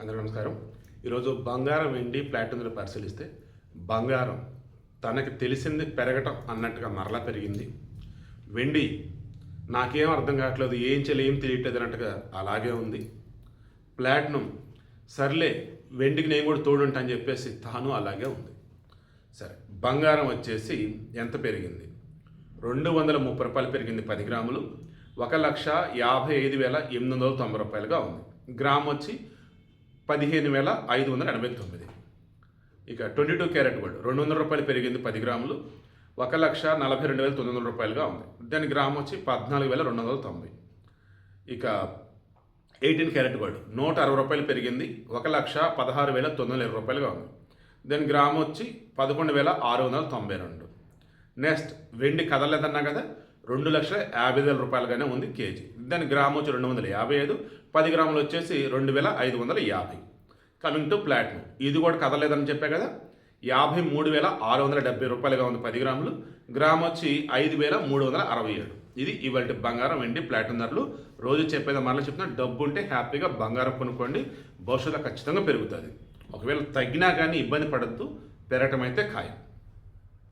అందరికీ నమస్కారం. ఈరోజు బంగారం, వెండి, ప్లాటినం పరిశీలిస్తే బంగారం తనకి తెలిసింది పెరగటం అన్నట్టుగా మరలా పెరిగింది. వెండి నాకేం అర్థం కావట్లేదు, ఏం చేయాలి ఏం తెలియట్లేదు అన్నట్టుగా అలాగే ఉంది. ప్లాటినం సర్లే వెండికి నేను కూడా తోడుంటా అని చెప్పేసి తాను అలాగే ఉంది. సరే, బంగారం వచ్చేసి ఎంత పెరిగింది? 230 రూపాయలు పెరిగింది 10 గ్రాములు. 1,55,890 రూపాయలుగా ఉంది. గ్రామ్ వచ్చి 15,589. ఇక 22 క్యారెట్ గోల్డ్ 200 రూపాయలు పెరిగింది 10 గ్రాములు. 1,42,900 రూపాయలుగా ఉంది. దాని గ్రామ్ వచ్చి 14,290. ఇక 18 క్యారెట్ గోల్డ్ 160 రూపాయలు పెరిగింది. 1,16,920 రూపాయలుగా ఉంది. దాని గ్రామ్ వచ్చి 11,692. నెక్స్ట్ వెండి కదలలేదన్నా కదా, 2,50,000 రూపాయలుగానే ఉంది కేజీ. దాని గ్రామ్ వచ్చి 255. 10 గ్రాములు వచ్చేసి 2,550. కమింగ్ టు ప్లాటినం, ఇది కూడా కదలేదని చెప్పా కదా, 53,670 రూపాయలుగా ఉంది 10 గ్రాములు. గ్రామ్ వచ్చి 5,367. ఇది ఇవాళ బంగారం, వెండి, ప్లాటినం ధరలు. రోజు చెప్పేది మరలా చెప్తున్నా, డబ్బు ఉంటే హ్యాపీగా బంగారం కొనుక్కోండి, భవిష్యత్తులో ఖచ్చితంగా పెరుగుతుంది. ఒకవేళ తగ్గినా కానీ ఇబ్బంది పడద్దు, పెరగటం అయితే ఖాయం.